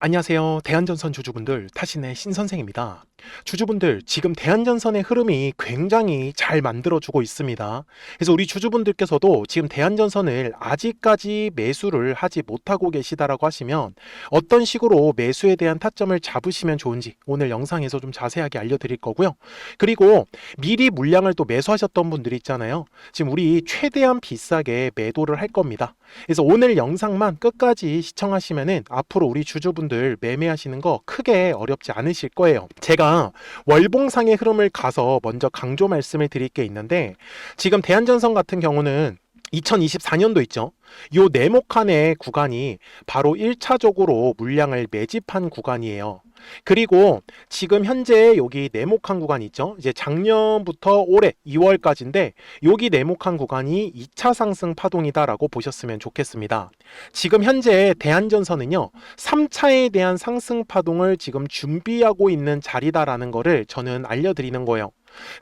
안녕하세요. 대한전선 주주분들, 타신의 신선생입니다. 주주분들, 지금 대한전선의 흐름이 굉장히 잘 만들어주고 있습니다. 그래서 우리 주주분들께서도 지금 대한전선을 아직까지 매수를 하지 못하고 계시다라고 하시면 어떤 식으로 매수에 대한 타점을 잡으시면 좋은지 오늘 영상에서 좀 자세하게 알려드릴 거고요. 그리고 미리 물량을 또 매수하셨던 분들이 있잖아요. 지금 우리 최대한 비싸게 매도를 할 겁니다. 그래서 오늘 영상만 끝까지 시청하시면은 앞으로 우리 주주분들 매매하시는 거 크게 어렵지 않으실 거예요. 제가 월봉상의 흐름을 가서 먼저 강조 말씀을 드릴 게 있는데, 지금 대한전선 같은 경우는 2024년도 있죠. 요 네모칸의 구간이 바로 1차적으로 물량을 매집한 구간이에요. 그리고 지금 현재 여기 네모칸 구간 있죠. 이제 작년부터 올해 2월까지인데 여기 네모칸 구간이 2차 상승 파동이다라고 보셨으면 좋겠습니다. 지금 현재 대한전선은요, 3차에 대한 상승 파동을 지금 준비하고 있는 자리다라는 거를 저는 알려드리는 거예요.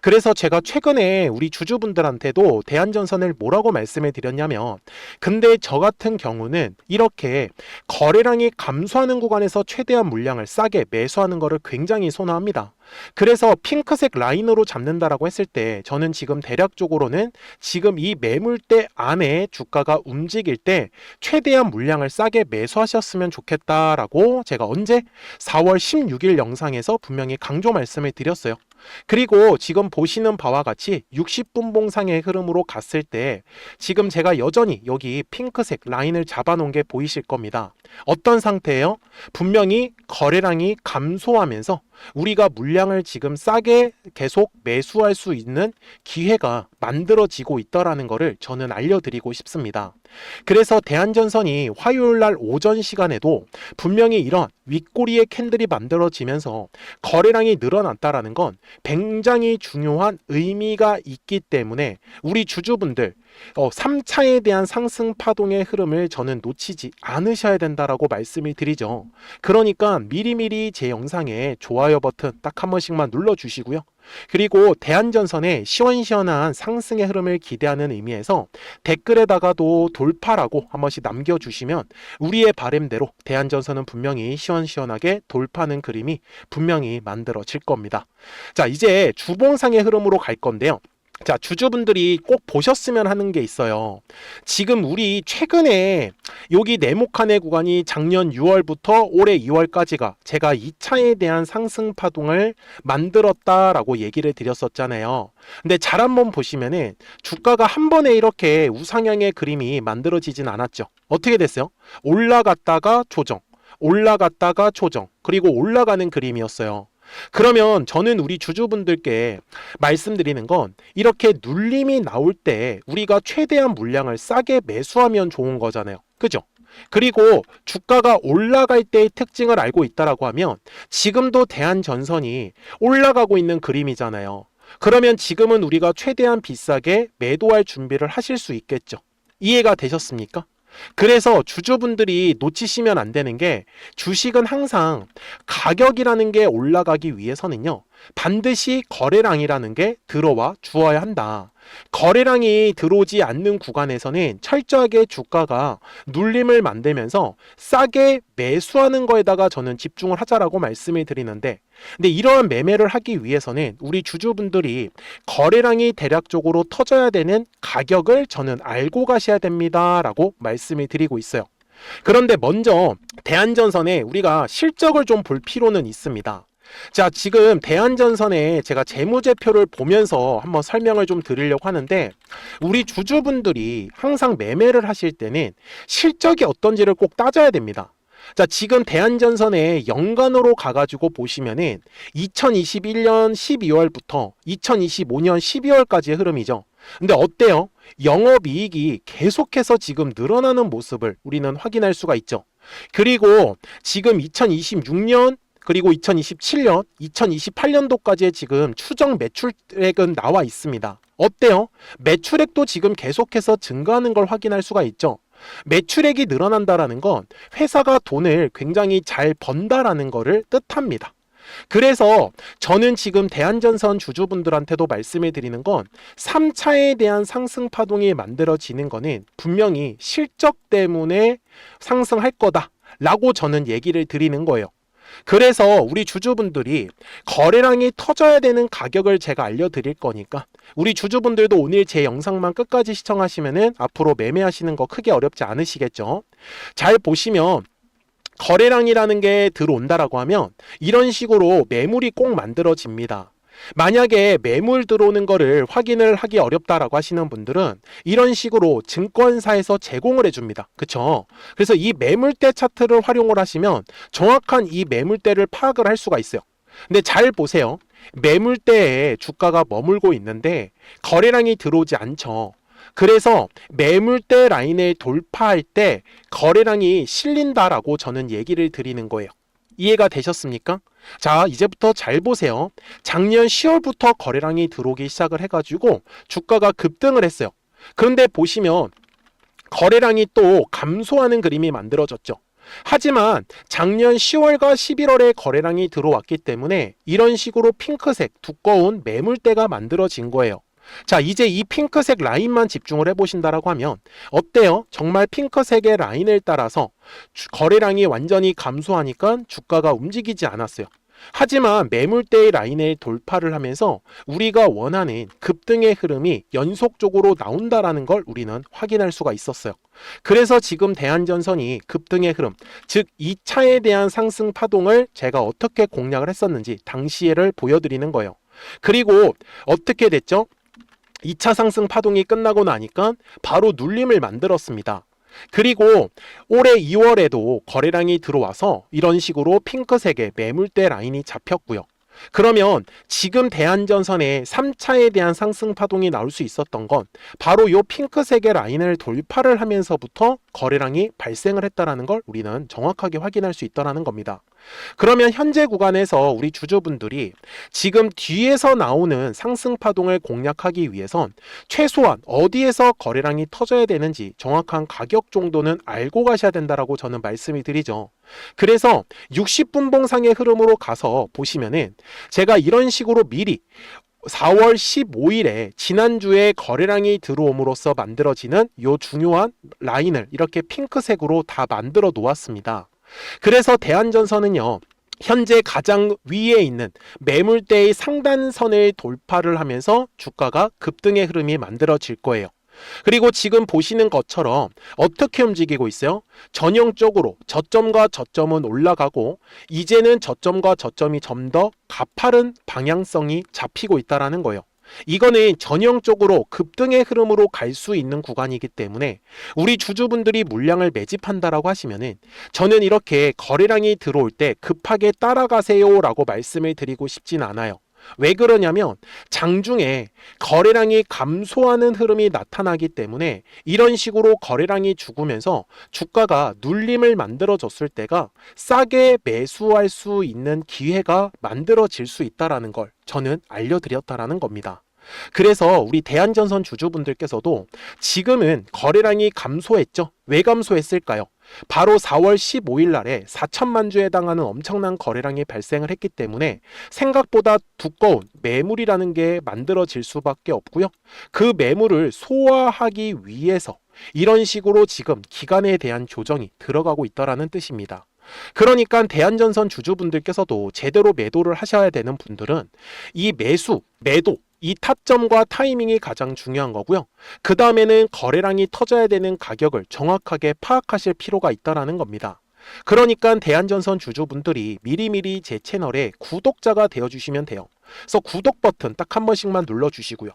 그래서 제가 최근에 우리 주주분들한테도 대한전선을 뭐라고 말씀을 드렸냐면, 근데 저 같은 경우는 이렇게 거래량이 감소하는 구간에서 최대한 물량을 싸게 매수하는 것을 굉장히 선호합니다. 그래서 핑크색 라인으로 잡는다라고 했을 때 저는 지금 대략적으로는 지금 이 매물대 안에 주가가 움직일 때 최대한 물량을 싸게 매수하셨으면 좋겠다라고 제가 언제 4월 16일 영상에서 분명히 강조 말씀을 드렸어요. 그리고 지금 보시는 바와 같이 60분 봉상의 흐름으로 갔을 때 지금 제가 여전히 여기 핑크색 라인을 잡아놓은 게 보이실 겁니다. 어떤 상태예요? 분명히 거래량이 감소하면서 우리가 물량을 지금 싸게 계속 매수할 수 있는 기회가 만들어지고 있다라는 것을 저는 알려드리고 싶습니다. 그래서 대한전선이 화요일날 오전 시간에도 분명히 이런 윗꼬리의 캔들이 만들어지면서 거래량이 늘어났다라는 건 굉장히 중요한 의미가 있기 때문에 우리 주주분들 3차에 대한 상승 파동의 흐름을 저는 놓치지 않으셔야 된다라고 말씀을 드리죠. 그러니까 미리미리 제 영상에 좋아요 버튼 딱 한 번씩만 눌러주시고요. 그리고 대한전선의 시원시원한 상승의 흐름을 기대하는 의미에서 댓글에다가도 돌파라고 한 번씩 남겨주시면 우리의 바람대로 대한전선은 분명히 시원시원하게 돌파하는 그림이 분명히 만들어질 겁니다. 자, 이제 주봉상의 흐름으로 갈 건데요. 자, 주주분들이 꼭 보셨으면 하는 게 있어요. 지금 우리 최근에 여기 네모칸의 구간이 작년 6월부터 올해 2월까지가 제가 2차에 대한 상승 파동을 만들었다라고 얘기를 드렸었잖아요. 근데 잘 한번 보시면은 주가가 한 번에 이렇게 우상향의 그림이 만들어지진 않았죠. 어떻게 됐어요? 올라갔다가 조정, 올라갔다가 조정, 그리고 올라가는 그림이었어요. 그러면 저는 우리 주주분들께 말씀드리는 건 이렇게 눌림이 나올 때 우리가 최대한 물량을 싸게 매수하면 좋은 거잖아요. 그죠? 그리고 주가가 올라갈 때의 특징을 알고 있다라고 하면 지금도 대한전선이 올라가고 있는 그림이잖아요. 그러면 지금은 우리가 최대한 비싸게 매도할 준비를 하실 수 있겠죠. 이해가 되셨습니까? 그래서 주주분들이 놓치시면 안 되는 게, 주식은 항상 가격이라는 게 올라가기 위해서는요, 반드시 거래량이라는 게 들어와 주어야 한다. 거래량이 들어오지 않는 구간에서는 철저하게 주가가 눌림을 만들면서 싸게 매수하는 거에다가 저는 집중을 하자라고 말씀을 드리는데, 근데 이러한 매매를 하기 위해서는 우리 주주분들이 거래량이 대략적으로 터져야 되는 가격을 저는 알고 가셔야 됩니다 라고 말씀을 드리고 있어요. 그런데 먼저 대한전선에 우리가 실적을 좀 볼 필요는 있습니다. 자, 지금 대한전선에 제가 재무제표를 보면서 한번 설명을 좀 드리려고 하는데, 우리 주주분들이 항상 매매를 하실 때는 실적이 어떤지를 꼭 따져야 됩니다. 자, 지금 대한전선에 연간으로 가가지고 보시면은 2021년 12월부터 2025년 12월까지의 흐름이죠. 근데 어때요? 영업이익이 계속해서 지금 늘어나는 모습을 우리는 확인할 수가 있죠. 그리고 지금 2026년 그리고 2027년, 2028년도까지의 지금 추정 매출액은 나와 있습니다. 어때요? 매출액도 지금 계속해서 증가하는 걸 확인할 수가 있죠. 매출액이 늘어난다라는 건 회사가 돈을 굉장히 잘 번다라는 거를 뜻합니다. 그래서 저는 지금 대한전선 주주분들한테도 말씀을 드리는 건 3차에 대한 상승 파동이 만들어지는 거는 분명히 실적 때문에 상승할 거다 라고 저는 얘기를 드리는 거예요. 그래서 우리 주주분들이 거래량이 터져야 되는 가격을 제가 알려드릴 거니까 우리 주주분들도 오늘 제 영상만 끝까지 시청하시면은 앞으로 매매하시는 거 크게 어렵지 않으시겠죠. 잘 보시면 거래량이라는 게 들어온다라고 하면 이런 식으로 매물이 꼭 만들어집니다. 만약에 매물 들어오는 거를 확인을 하기 어렵다라고 하시는 분들은 이런 식으로 증권사에서 제공을 해줍니다. 그쵸? 그래서 이 매물대 차트를 활용을 하시면 정확한 이 매물대를 파악을 할 수가 있어요. 근데 잘 보세요. 매물대에 주가가 머물고 있는데 거래량이 들어오지 않죠. 그래서 매물대 라인을 돌파할 때 거래량이 실린다라고 저는 얘기를 드리는 거예요. 이해가 되셨습니까? 자, 이제부터 잘 보세요. 작년 10월부터 거래량이 들어오기 시작을 해가지고 주가가 급등을 했어요. 그런데 보시면 거래량이 또 감소하는 그림이 만들어졌죠. 하지만 작년 10월과 11월에 거래량이 들어왔기 때문에 이런 식으로 핑크색 두꺼운 매물대가 만들어진 거예요. 자, 이제 이 핑크색 라인만 집중을 해보신다라고 하면 어때요? 정말 핑크색의 라인을 따라서 거래량이 완전히 감소하니까 주가가 움직이지 않았어요. 하지만 매물대의 라인을 돌파를 하면서 우리가 원하는 급등의 흐름이 연속적으로 나온다라는 걸 우리는 확인할 수가 있었어요. 그래서 지금 대한전선이 급등의 흐름, 즉 2차에 대한 상승 파동을 제가 어떻게 공략을 했었는지 당시에를 보여드리는 거예요. 그리고 어떻게 됐죠? 2차 상승 파동이 끝나고 나니까 바로 눌림을 만들었습니다. 그리고 올해 2월에도 거래량이 들어와서 이런 식으로 핑크색의 매물대 라인이 잡혔고요. 그러면 지금 대한전선의 3차에 대한 상승 파동이 나올 수 있었던 건 바로 이 핑크색의 라인을 돌파를 하면서부터 거래량이 발생을 했다는 걸 우리는 정확하게 확인할 수 있다는 겁니다. 그러면 현재 구간에서 우리 주주분들이 지금 뒤에서 나오는 상승 파동을 공략하기 위해선 최소한 어디에서 거래량이 터져야 되는지 정확한 가격 정도는 알고 가셔야 된다라고 저는 말씀을 드리죠. 그래서 60분봉상의 흐름으로 가서 보시면은 제가 이런 식으로 미리 4월 15일에 지난주에 거래량이 들어옴으로써 만들어지는 이 중요한 라인을 이렇게 핑크색으로 다 만들어 놓았습니다. 그래서 대한전선은요, 현재 가장 위에 있는 매물대의 상단선을 돌파를 하면서 주가가 급등의 흐름이 만들어질 거예요. 그리고 지금 보시는 것처럼 어떻게 움직이고 있어요? 전형적으로 저점과 저점은 올라가고 이제는 저점과 저점이 좀 더 가파른 방향성이 잡히고 있다는 거예요. 이거는 전형적으로 급등의 흐름으로 갈 수 있는 구간이기 때문에 우리 주주분들이 물량을 매집한다라고 하시면은 저는 이렇게 거래량이 들어올 때 급하게 따라가세요 라고 말씀을 드리고 싶진 않아요. 왜 그러냐면 장중에 거래량이 감소하는 흐름이 나타나기 때문에 이런 식으로 거래량이 죽으면서 주가가 눌림을 만들어줬을 때가 싸게 매수할 수 있는 기회가 만들어질 수 있다는 걸 저는 알려드렸다라는 겁니다. 그래서 우리 대한전선 주주분들께서도 지금은 거래량이 감소했죠. 왜 감소했을까요? 바로 4월 15일 날에 4천만 주에 해당하는 엄청난 거래량이 발생을 했기 때문에 생각보다 두꺼운 매물이라는 게 만들어질 수밖에 없고요. 그 매물을 소화하기 위해서 이런 식으로 지금 기간에 대한 조정이 들어가고 있다는 뜻입니다. 그러니까 대한전선 주주분들께서도 제대로 매도를 하셔야 되는 분들은 이 매도, 이 타점과 타이밍이 가장 중요한 거고요. 그 다음에는 거래량이 터져야 되는 가격을 정확하게 파악하실 필요가 있다는 겁니다. 그러니까 대한전선 주주분들이 미리미리 제 채널에 구독자가 되어주시면 돼요. 그래서 구독 버튼 딱 한 번씩만 눌러주시고요.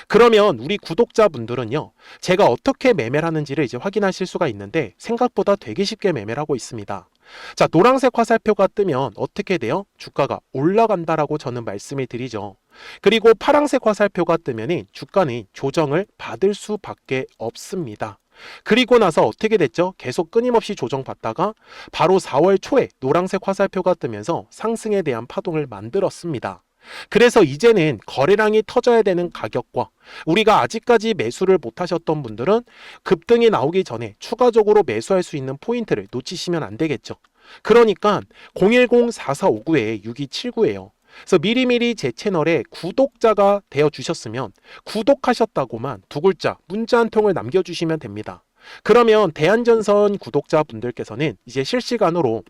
그러면 우리 구독자분들은요, 제가 어떻게 매매를 하는지를 이제 확인하실 수가 있는데 생각보다 되게 쉽게 매매를 하고 있습니다. 자, 노란색 화살표가 뜨면 어떻게 돼요? 주가가 올라간다라고 저는 말씀을 드리죠. 그리고 파란색 화살표가 뜨면 주가는 조정을 받을 수밖에 없습니다. 그리고 나서 어떻게 됐죠? 계속 끊임없이 조정받다가 바로 4월 초에 노란색 화살표가 뜨면서 상승에 대한 파동을 만들었습니다. 그래서 이제는 거래량이 터져야 되는 가격과 우리가 아직까지 매수를 못 하셨던 분들은 급등이 나오기 전에 추가적으로 매수할 수 있는 포인트를 놓치시면 안 되겠죠. 그러니까 010-4459-6279예요. 그래서 미리미리 제 채널에 구독자가 되어 주셨으면 구독하셨다고만 두 글자 문자 한 통을 남겨주시면 됩니다. 그러면 대한전선 구독자분들께서는 이제 실시간으로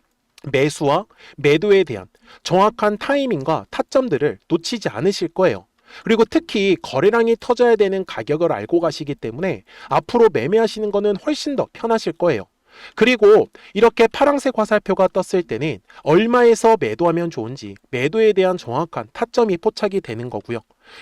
매수와 매도에 대한 정확한 타이밍과 타점들을 놓치지 않으실 거예요. 그리고 특히 거래량이 터져야 되는 가격을 알고 가시기 때문에 앞으로 매매하시는 거는 훨씬 더 편하실 거예요. 그리고 이렇게 파란색 화살표가 떴을 때는 얼마에서 매도하면 좋은지 매도에 대한 정확한 타점이 포착이 되는 거고요.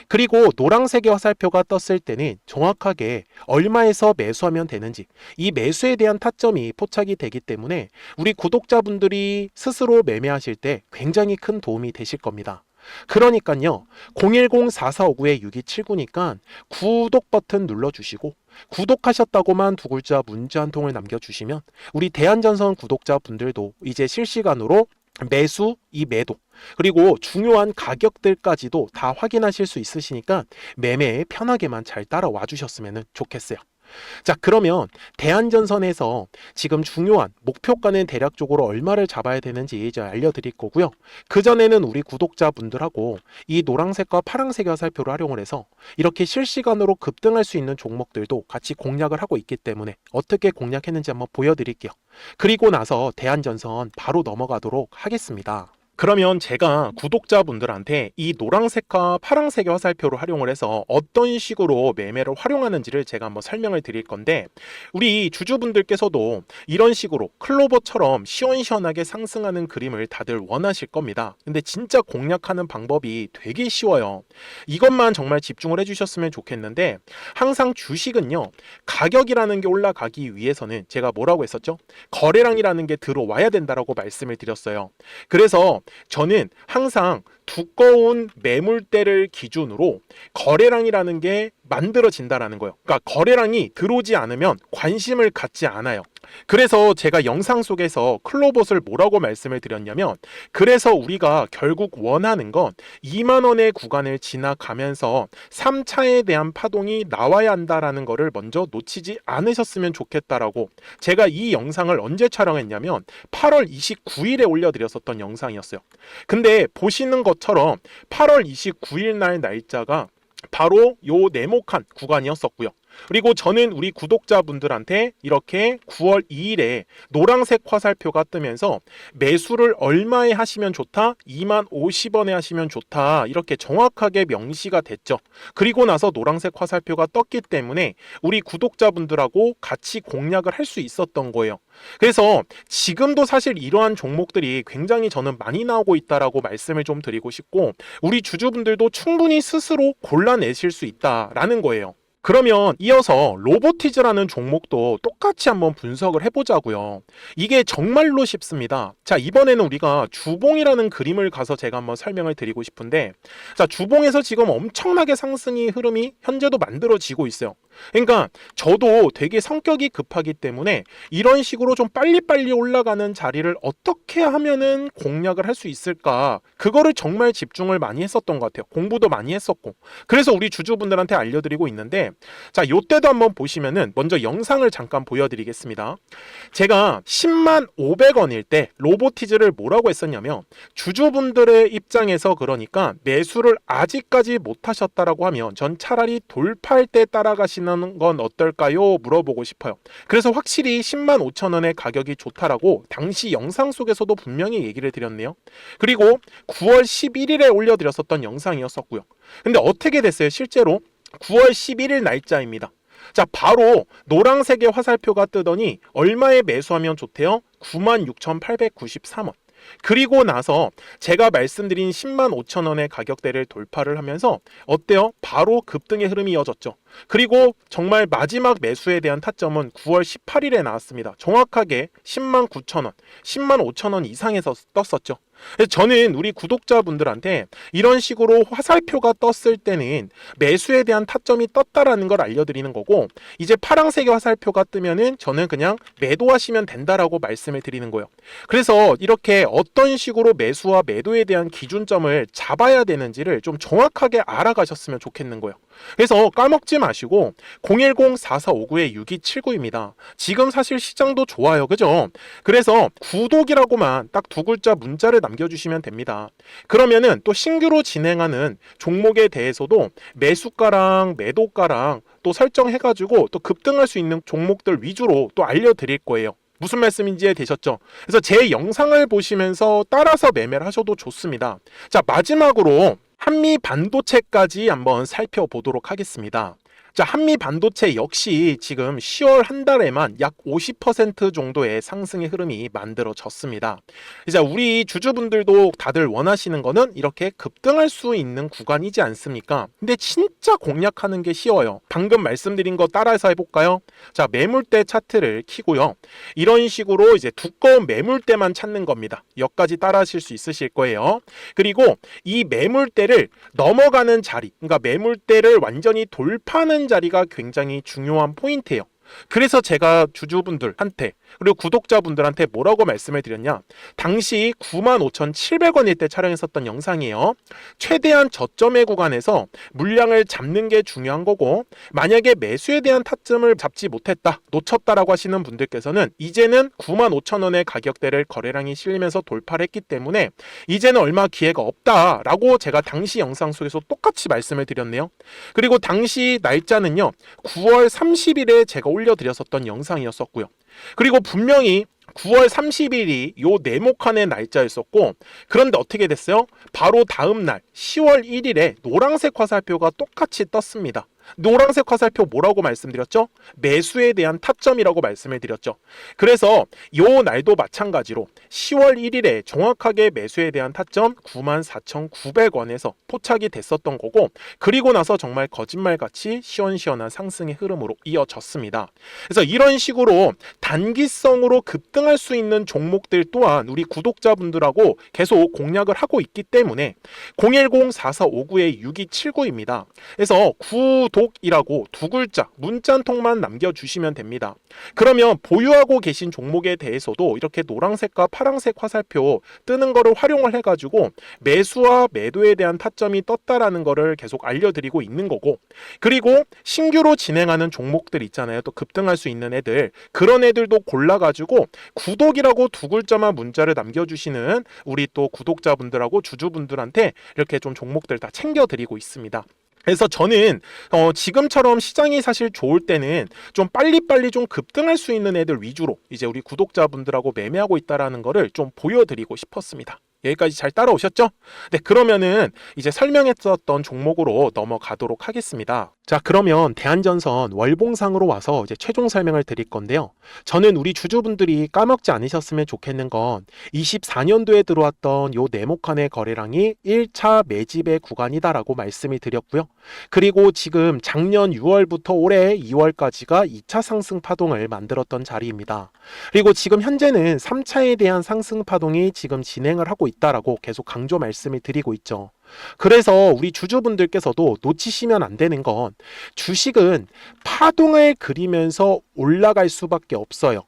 그리고 노란색의 화살표가 떴을 때는 정확하게 얼마에서 매수하면 되는지 이 매수에 대한 타점이 포착이 되기 때문에 우리 구독자분들이 스스로 매매하실 때 굉장히 큰 도움이 되실 겁니다. 그러니까요, 010-4459-6279니까 구독 버튼 눌러주시고 구독하셨다고만 두 글자 문자 한 통을 남겨주시면 우리 대한전선 구독자분들도 이제 실시간으로 매수, 이 매도, 그리고 중요한 가격들까지도 다 확인하실 수 있으시니까 매매에 편하게만 잘 따라와 주셨으면 좋겠어요. 자, 그러면 대한전선에서 지금 중요한 목표가는 대략적으로 얼마를 잡아야 되는지 이제 알려드릴 거고요. 그전에는 우리 구독자분들하고 이 노란색과 파란색 화살표를 활용을 해서 이렇게 실시간으로 급등할 수 있는 종목들도 같이 공략을 하고 있기 때문에 어떻게 공략했는지 한번 보여드릴게요. 그리고 나서 대한전선 바로 넘어가도록 하겠습니다. 그러면 제가 구독자분들한테 이 노란색과 파란색의 화살표를 활용을 해서 어떤 식으로 매매를 활용하는지를 제가 한번 설명을 드릴 건데, 우리 주주분들께서도 이런 식으로 클로버처럼 시원시원하게 상승하는 그림을 다들 원하실 겁니다. 근데 진짜 공략하는 방법이 되게 쉬워요. 이것만 정말 집중을 해주셨으면 좋겠는데, 항상 주식은요, 가격이라는 게 올라가기 위해서는 제가 뭐라고 했었죠? 거래량이라는 게 들어와야 된다라고 말씀을 드렸어요. 그래서 저는 항상 두꺼운 매물대를 기준으로 거래량이라는 게 만들어진다라는 거예요. 그러니까 거래량이 들어오지 않으면 관심을 갖지 않아요. 그래서 제가 영상 속에서 클로봇을 뭐라고 말씀을 드렸냐면, 그래서 우리가 결국 원하는 건 2만 원의 구간을 지나가면서 3차에 대한 파동이 나와야 한다라는 거를 먼저 놓치지 않으셨으면 좋겠다라고, 제가 이 영상을 언제 촬영했냐면 8월 29일에 올려드렸었던 영상이었어요. 근데 보시는 것처럼 8월 29일 날 날짜가 바로 요 네모칸 구간이었었고요. 그리고 저는 우리 구독자분들한테 이렇게 9월 2일에 노란색 화살표가 뜨면서 매수를 얼마에 하시면 좋다? 2만 50원에 하시면 좋다. 이렇게 정확하게 명시가 됐죠. 그리고 나서 노란색 화살표가 떴기 때문에 우리 구독자분들하고 같이 공략을 할 수 있었던 거예요. 그래서 지금도 사실 이러한 종목들이 굉장히 저는 많이 나오고 있다라고 말씀을 좀 드리고 싶고, 우리 주주분들도 충분히 스스로 골라내실 수 있다라는 거예요. 그러면 이어서 로보티즈라는 종목도 똑같이 한번 분석을 해보자고요. 이게 정말로 쉽습니다. 자, 이번에는 우리가 주봉이라는 그림을 가서 제가 한번 설명을 드리고 싶은데, 자, 주봉에서 지금 엄청나게 상승이 흐름이 현재도 만들어지고 있어요. 그러니까 저도 되게 성격이 급하기 때문에 이런 식으로 좀 빨리빨리 올라가는 자리를 어떻게 하면은 공략을 할 수 있을까, 그거를 정말 집중을 많이 했었던 것 같아요. 공부도 많이 했었고. 그래서 우리 주주분들한테 알려드리고 있는데, 자, 요때도 한번 보시면은 먼저 영상을 잠깐 보여드리겠습니다. 제가 10만 500원일 때 로보티즈를 뭐라고 했었냐면, 주주분들의 입장에서 그러니까 매수를 아직까지 못 하셨다라고 하면 전 차라리 돌파할 때 따라가시는 건 어떨까요? 물어보고 싶어요. 그래서 확실히 10만 5천 원의 가격이 좋다라고 당시 영상 속에서도 분명히 얘기를 드렸네요. 그리고 9월 11일에 올려드렸었던 영상이었었고요. 근데 어떻게 됐어요? 실제로 9월 11일 날짜입니다. 자, 바로 노란색의 화살표가 뜨더니 얼마에 매수하면 좋대요? 96,893원. 그리고 나서 제가 말씀드린 10만 5천 원의 가격대를 돌파를 하면서 어때요? 바로 급등의 흐름이 이어졌죠. 그리고 정말 마지막 매수에 대한 타점은 9월 18일에 나왔습니다. 정확하게 10만 9천 원, 10만 5천 원 이상에서 떴었죠. 저는 우리 구독자분들한테 이런 식으로 화살표가 떴을 때는 매수에 대한 타점이 떴다라는 걸 알려드리는 거고, 이제 파란색의 화살표가 뜨면은 저는 그냥 매도하시면 된다라고 말씀을 드리는 거예요. 그래서 이렇게 어떤 식으로 매수와 매도에 대한 기준점을 잡아야 되는지를 좀 정확하게 알아가셨으면 좋겠는 거예요. 그래서 까먹지 마시고 010-4459-6279입니다. 지금 사실 시장도 좋아요, 그죠? 그래서 구독이라고만 딱 두 글자 문자를 남겨주시면 됩니다. 그러면은 또 신규로 진행하는 종목에 대해서도 매수가랑 매도가랑 또 설정해가지고 또 급등할 수 있는 종목들 위주로 또 알려드릴 거예요. 무슨 말씀인지 되셨죠? 그래서 제 영상을 보시면서 따라서 매매를 하셔도 좋습니다. 자, 마지막으로 한미 반도체까지 한번 살펴보도록 하겠습니다. 자, 한미 반도체 역시 지금 10월 한 달에만 약 50% 정도의 상승의 흐름이 만들어졌습니다. 이제 우리 주주분들도 다들 원하시는 거는 이렇게 급등할 수 있는 구간이지 않습니까? 근데 진짜 공략하는 게 쉬워요. 방금 말씀드린 거 따라서 해볼까요? 자, 매물대 차트를 켜고요. 이런 식으로 이제 두꺼운 매물대만 찾는 겁니다. 여기까지 따라 하실 수 있으실 거예요. 그리고 이 매물대를 넘어가는 자리, 그러니까 매물대를 완전히 돌파하는 자리가 굉장히 중요한 포인트예요. 그래서 제가 주주분들한테 그리고 구독자분들한테 뭐라고 말씀을 드렸냐, 당시 95,700원일 때 촬영했었던 영상이에요. 최대한 저점의 구간에서 물량을 잡는 게 중요한 거고, 만약에 매수에 대한 타점을 잡지 못했다, 놓쳤다라고 하시는 분들께서는 이제는 95,000원의 가격대를 거래량이 실리면서 돌파를 했기 때문에 이제는 얼마 기회가 없다라고 제가 당시 영상 속에서 똑같이 말씀을 드렸네요. 그리고 당시 날짜는요, 9월 30일에 제가 올려드렸었던 영상이었었고요. 그리고 분명히 9월 30일이 요 네모칸의 날짜였었고, 그런데 어떻게 됐어요? 바로 다음 날 10월 1일에 노란색 화살표가 똑같이 떴습니다. 노란색 화살표 뭐라고 말씀드렸죠? 매수에 대한 타점이라고 말씀을 드렸죠. 그래서 요 날도 마찬가지로 10월 1일에 정확하게 매수에 대한 타점 94,900원에서 포착이 됐었던 거고, 그리고 나서 정말 거짓말같이 시원시원한 상승의 흐름으로 이어졌습니다. 그래서 이런 식으로 단기성으로 급등할 수 있는 종목들 또한 우리 구독자분들하고 계속 공략을 하고 있기 때문에 010-4459-6279입니다. 그래서 구독이라고 두 글자 문자 한 통만 남겨주시면 됩니다. 그러면 보유하고 계신 종목에 대해서도 이렇게 노란색과 파란색 화살표 뜨는 거를 활용을 해가지고 매수와 매도에 대한 타점이 떴다라는 거를 계속 알려드리고 있는 거고, 그리고 신규로 진행하는 종목들 있잖아요. 또 급등할 수 있는 애들, 그런 애들도 골라가지고 구독이라고 두 글자만 문자를 남겨주시는 우리 또 구독자분들하고 주주분들한테 이렇게 좀 종목들 다 챙겨드리고 있습니다. 그래서 저는 지금처럼 시장이 사실 좋을 때는 좀 빨리빨리 좀 급등할 수 있는 애들 위주로 이제 우리 구독자분들하고 매매하고 있다라는 거를 좀 보여드리고 싶었습니다. 여기까지 잘 따라오셨죠? 네, 그러면은 이제 설명했었던 종목으로 넘어가도록 하겠습니다. 자, 그러면 대한전선 월봉상으로 와서 이제 최종 설명을 드릴 건데요. 저는 우리 주주분들이 까먹지 않으셨으면 좋겠는 건 24년도에 들어왔던 요 네모칸의 거래량이 1차 매집의 구간이다라고 말씀을 드렸고요. 그리고 지금 작년 6월부터 올해 2월까지가 2차 상승 파동을 만들었던 자리입니다. 그리고 지금 현재는 3차에 대한 상승 파동이 지금 진행을 하고 있다라고 계속 강조 말씀을 드리고 있죠. 그래서 우리 주주분들께서도 놓치시면 안 되는 건, 주식은 파동을 그리면서 올라갈 수밖에 없어요.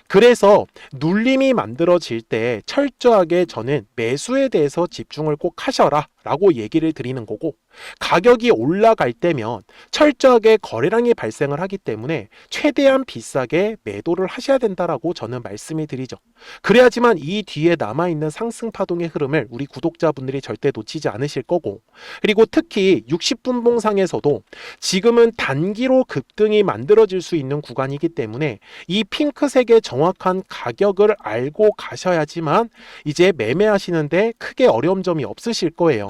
그래서 눌림이 만들어질 때 철저하게 저는 매수에 대해서 집중을 꼭 하셔라 라고 얘기를 드리는 거고, 가격이 올라갈 때면 철저하게 거래량이 발생을 하기 때문에 최대한 비싸게 매도를 하셔야 된다라고 저는 말씀을 드리죠. 그래야지만 이 뒤에 남아있는 상승 파동의 흐름을 우리 구독자분들이 절대 놓치지 않으실 거고, 그리고 특히 60분 봉상에서도 지금은 단기로 급등이 만들어질 수 있는 구간이기 때문에 이 핑크색의 정확한 가격을 알고 가셔야지만 이제 매매하시는데 크게 어려운 점이 없으실 거예요.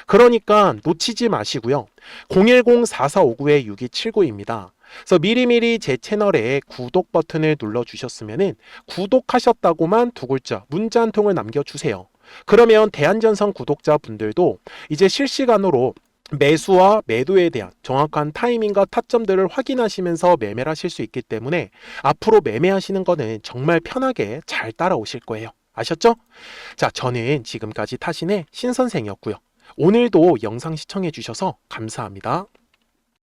그러니까 놓치지 마시고요. 010-4459-6279입니다. 그래서 미리미리 제 채널에 구독 버튼을 눌러주셨으면 구독하셨다고만 두 글자 문자 한 통을 남겨주세요. 그러면 대한전선 구독자분들도 이제 실시간으로 매수와 매도에 대한 정확한 타이밍과 타점들을 확인하시면서 매매를 하실 수 있기 때문에 앞으로 매매하시는 거는 정말 편하게 잘 따라오실 거예요. 아셨죠? 자, 저는 지금까지 타신의 신선생이었고요. 오늘도 영상 시청해 주셔서 감사합니다.